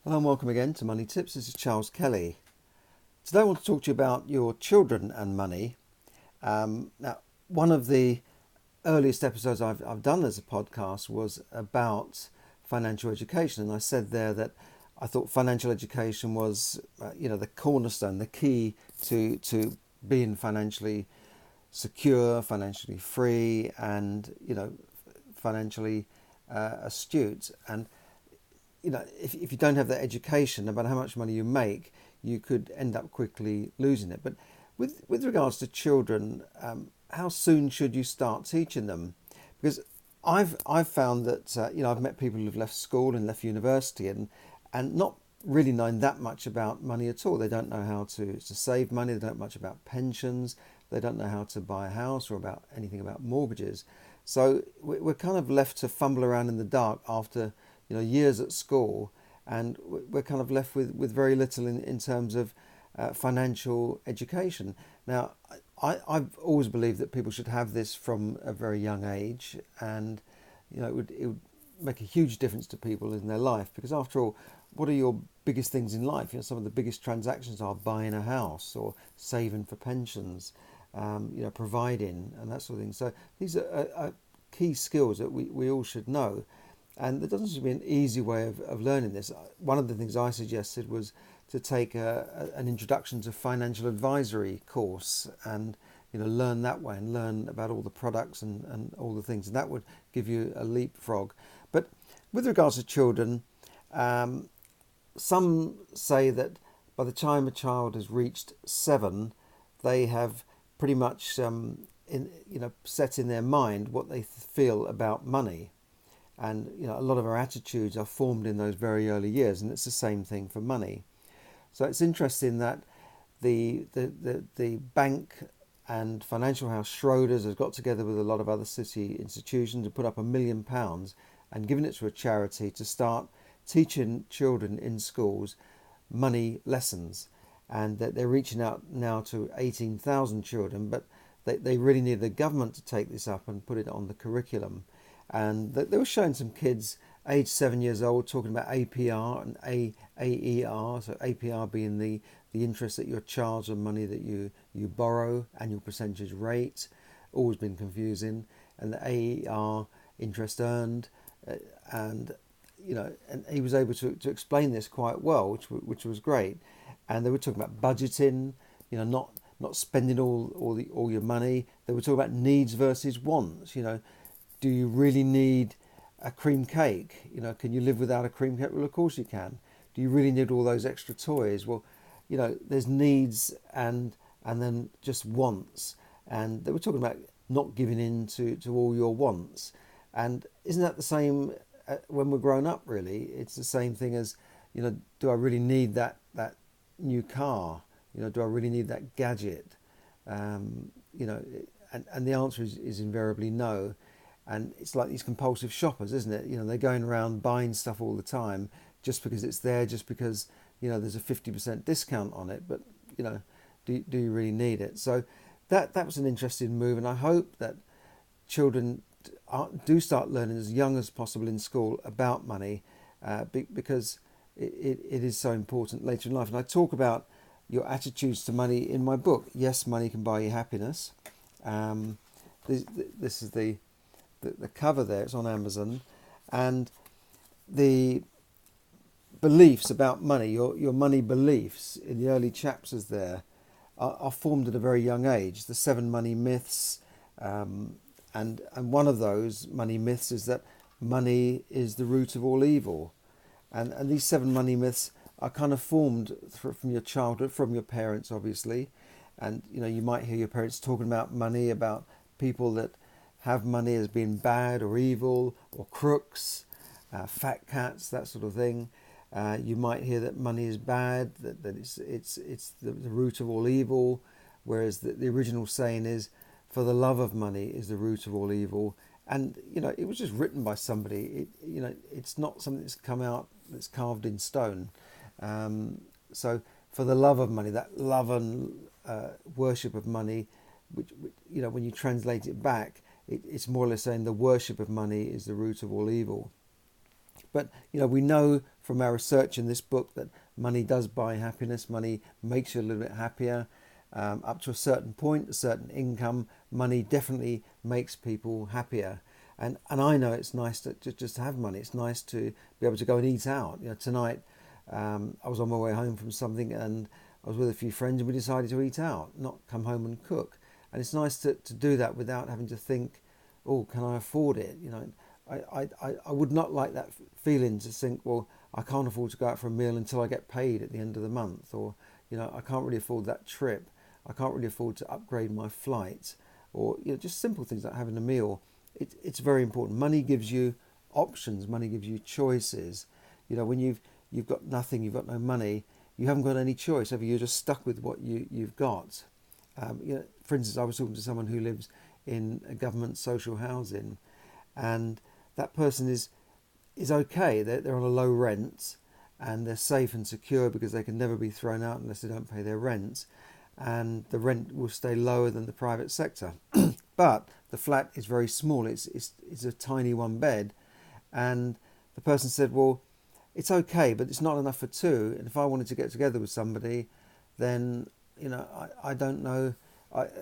Hello and welcome again to Money Tips. This is Charles Kelly. Today I want to talk to you about your children and money. Now, one of the earliest episodes I've done as a podcast was about financial education, and I said there that I thought financial education was, the cornerstone, the key to being financially secure, financially free, and financially astute. And if you don't have that education, no matter how much money you make, you could end up quickly losing it. But with regards to children, how soon should you start teaching them? Because I've found that I've met people who've left school and left university and not really knowing that much about money at all. They don't know how to save money. They don't know much about pensions. They don't know how to buy a house or about anything about mortgages. So we're kind of left to fumble around in the dark after years at school, and we're kind of left with very little in terms of financial education. Now, I've always believed that people should have this from a very young age, and it would make a huge difference to people in their life, because after all, what are your biggest things in life? Some of the biggest transactions are buying a house or saving for pensions, providing and that sort of thing. So these are key skills that we all should know. And there doesn't seem to be an easy way of learning this. One of the things I suggested was to take an introduction to financial advisory course and learn that way and learn about all the products and all the things. And that would give you a leapfrog. But with regards to children, some say that by the time a child has reached 7, they have pretty much set in their mind what they feel about money. And a lot of our attitudes are formed in those very early years, and it's the same thing for money. So it's interesting that the bank and financial house Schroders has got together with a lot of other city institutions and put up £1 million and given it to a charity to start teaching children in schools money lessons, and that they're reaching out now to 18,000 children, but they really need the government to take this up and put it on the curriculum. And they were showing some kids aged 7 years old talking about APR and AER. So APR being the interest that you're charged on money that you borrow, annual percentage rate, always been confusing, and the AER, interest earned, and and he was able to explain this quite well, which was great. And they were talking about budgeting, not spending all your money. They were talking about needs versus wants. Do you really need a cream cake? Can you live without a cream cake? Well, of course you can. Do you really need all those extra toys? Well, there's needs and then just wants. And they were talking about not giving in to all your wants. And isn't that the same when we're grown up, really? It's the same thing as, do I really need that new car? Do I really need that gadget? And the answer is invariably no. And it's like these compulsive shoppers, isn't it? They're going around buying stuff all the time just because it's there, just because, there's a 50% discount on it. But, do you really need it? So that was an interesting move. And I hope that children do start learning as young as possible in school about money, because it is so important later in life. And I talk about your attitudes to money in my book. Yes, money can buy you happiness. This is the cover there. It's on Amazon, and the beliefs about money, your money beliefs in the early chapters there are formed at a very young age. The 7 money myths, and one of those money myths is that money is the root of all evil, and these 7 money myths are kind of formed from your childhood, from your parents, obviously. And you might hear your parents talking about money, about people that have money as being bad or evil or crooks, fat cats, that sort of thing. You might hear that money is bad, that it's the root of all evil, whereas the original saying is, for the love of money is the root of all evil. And it was just written by somebody. It's not something that's come out, that's carved in stone. So for the love of money, that love and worship of money, which when you translate it back, it's more or less saying the worship of money is the root of all evil. But we know from our research in this book that money does buy happiness. Money makes you a little bit happier. Up to a certain point, a certain income, money definitely makes people happier. And I know it's nice to just have money. It's nice to be able to go and eat out. Tonight I was on my way home from something, and I was with a few friends, and we decided to eat out, not come home and cook. And it's nice to do that without having to think, oh, can I afford it? I would not like that feeling to think, well, I can't afford to go out for a meal until I get paid at the end of the month, or I can't really afford that trip. I can't really afford to upgrade my flight, or just simple things like having a meal. It's very important. Money gives you options. Money gives you choices. When you've got nothing, you've got no money, you haven't got any choice. You're just stuck with what you've got. For instance, I was talking to someone who lives in a government social housing, and that person is okay. They're on a low rent, and they're safe and secure because they can never be thrown out unless they don't pay their rent, and the rent will stay lower than the private sector. But the flat is very small. It's a tiny one bed, and the person said, well, it's okay, but it's not enough for two. And if I wanted to get together with somebody, then I don't know.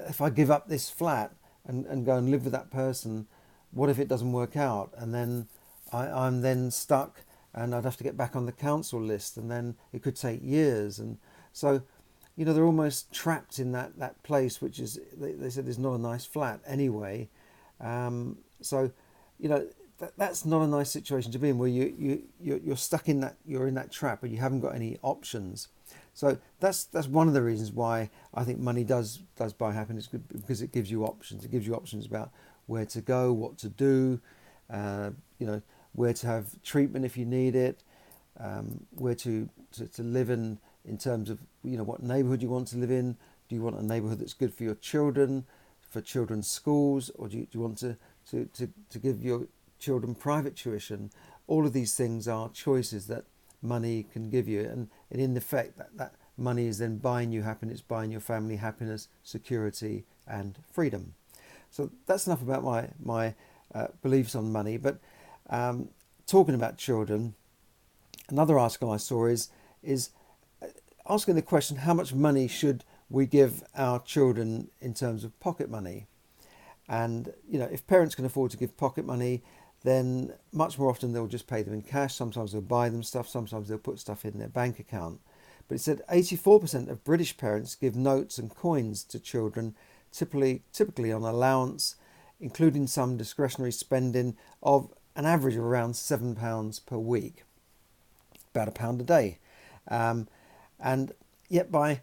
If I give up this flat and go and live with that person, what if it doesn't work out? And then I'm then stuck, and I'd have to get back on the council list, and then it could take years. And so, they're almost trapped in that place, which is, they said, is not a nice flat anyway. So, that's not a nice situation to be in, where you're stuck in that, you're in that trap, and you haven't got any options. So that's one of the reasons why I think money does buy happiness, because it gives you options. It gives you options about where to go, what to do, where to have treatment if you need it, where to live in terms of what neighbourhood you want to live in. Do you want a neighbourhood that's good for your children, for children's schools, or do you want to give your children private tuition? All of these things are choices that money can give you, and in effect that money is then buying you happiness, buying your family happiness, security and freedom. So that's enough about my beliefs on money. But talking about children, another article I saw is asking the question, how much money should we give our children in terms of pocket money? And if parents can afford to give pocket money, then much more often they'll just pay them in cash. Sometimes they'll buy them stuff, sometimes they'll put stuff in their bank account. But it said 84% of British parents give notes and coins to children, typically on allowance, including some discretionary spending of an average of around £7 per week, about £1 a day. And yet by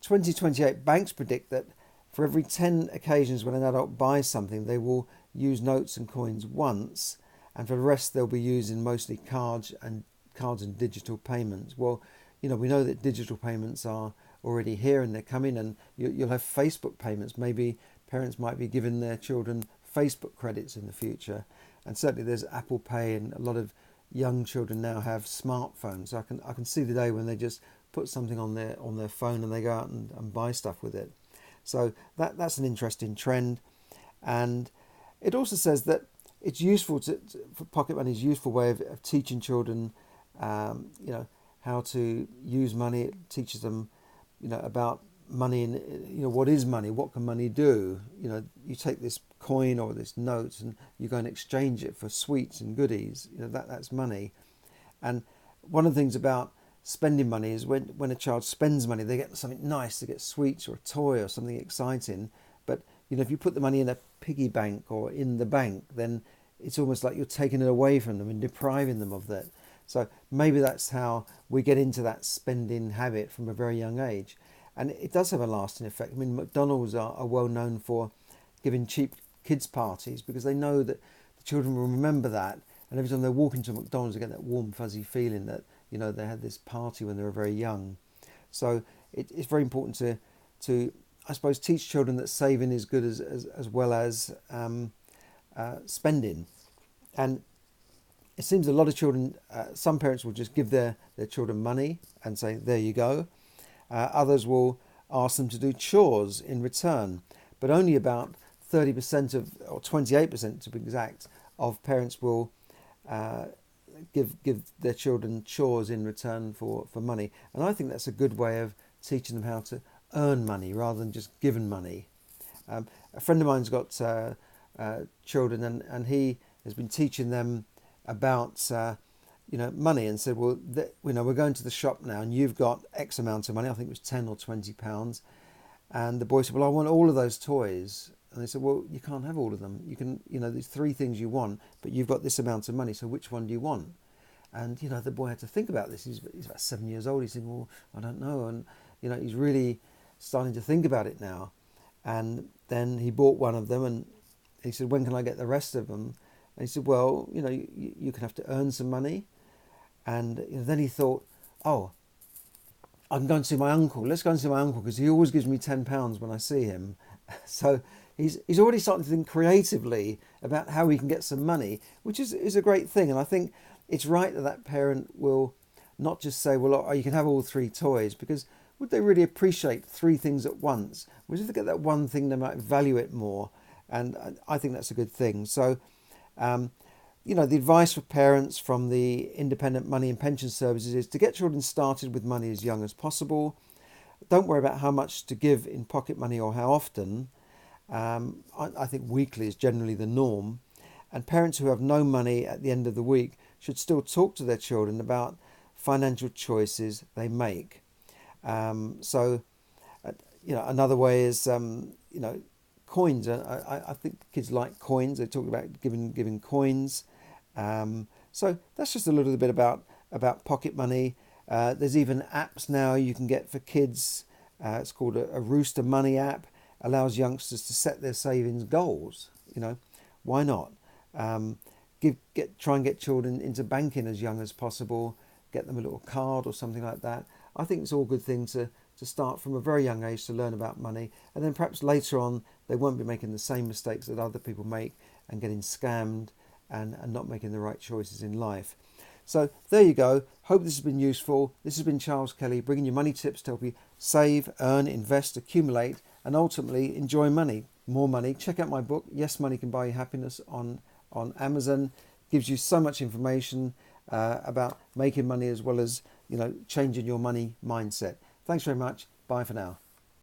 2028, banks predict that for every 10 occasions when an adult buys something, they will use notes and coins once, and for the rest they'll be using mostly cards and digital payments. Well, we know that digital payments are already here, and they're coming, and you'll have Facebook payments. Maybe parents might be giving their children Facebook credits in the future, and certainly there's Apple Pay, and a lot of young children now have smartphones. So I can see the day when they just put something on their phone and they go out and buy stuff with it. So that's an interesting trend. And it also says that it's useful for pocket money is a useful way of teaching children, how to use money. It teaches them, about money and, what is money? What can money do? You take this coin or this note and you go and exchange it for sweets and goodies. That's money. And one of the things about spending money is when a child spends money, they get something nice, they get sweets or a toy or something exciting. But if you put the money in a piggy bank or in the bank, then it's almost like you're taking it away from them and depriving them of that. So maybe that's how we get into that spending habit from a very young age. And it does have a lasting effect. I mean, McDonald's are well known for giving cheap kids parties because they know that the children will remember that. And every time they walk into McDonald's, they get that warm, fuzzy feeling that, they had this party when they were very young. So it's very important to I suppose, teach children that saving is good as well as spending. And it seems a lot of children, some parents will just give their children money and say, there you go. Others will ask them to do chores in return. But only about 30% or 28% to be exact, of parents will give their children chores in return for money. And I think that's a good way of teaching them how to earn money rather than just giving money. A friend of mine's got children, and he has been teaching them about money, and said, well, we're going to the shop now, and you've got X amount of money. I think it was £10 or £20, and the boy said, well, I want all of those toys. And they said, well, you can't have all of them. You can, there's three things you want, but you've got this amount of money, so which one do you want? And the boy had to think about this. He's about 7 years old. He's thinking, well, I don't know, and he's really starting to think about it now. And then he bought one of them, and he said, when can I get the rest of them? And he said, well, you can have to earn some money. And then he thought, oh, I can go and see my uncle. Let's go and see my uncle, because he always gives me £10 when I see him. So he's already starting to think creatively about how he can get some money, which is a great thing. And I think it's right that parent will not just say, well, you can have all three toys, because would they really appreciate three things at once? Whereas if they get that one thing, they might value it more. And I think that's a good thing. So, the advice for parents from the Independent Money and Pension Services is to get children started with money as young as possible. Don't worry about how much to give in pocket money or how often. I think weekly is generally the norm. And parents who have no money at the end of the week should still talk to their children about financial choices they make. Another way is, coins. I think kids like coins. They talk about giving coins. So that's just a little bit about pocket money. There's even apps now you can get for kids. It's called a Rooster Money app. Allows youngsters to set their savings goals. Why not? Try and get children into banking as young as possible. Get them a little card or something like that. I think it's all good things to start from a very young age to learn about money, and then perhaps later on they won't be making the same mistakes that other people make and getting scammed and not making the right choices in life. So there you go. Hope this has been useful. This has been Charles Kelly, bringing you money tips to help you save, earn, invest, accumulate, and ultimately enjoy money, more money. Check out my book, Yes, Money Can Buy You Happiness, on Amazon. Gives you so much information about making money as well as changing your money mindset. Thanks very much. Bye for now.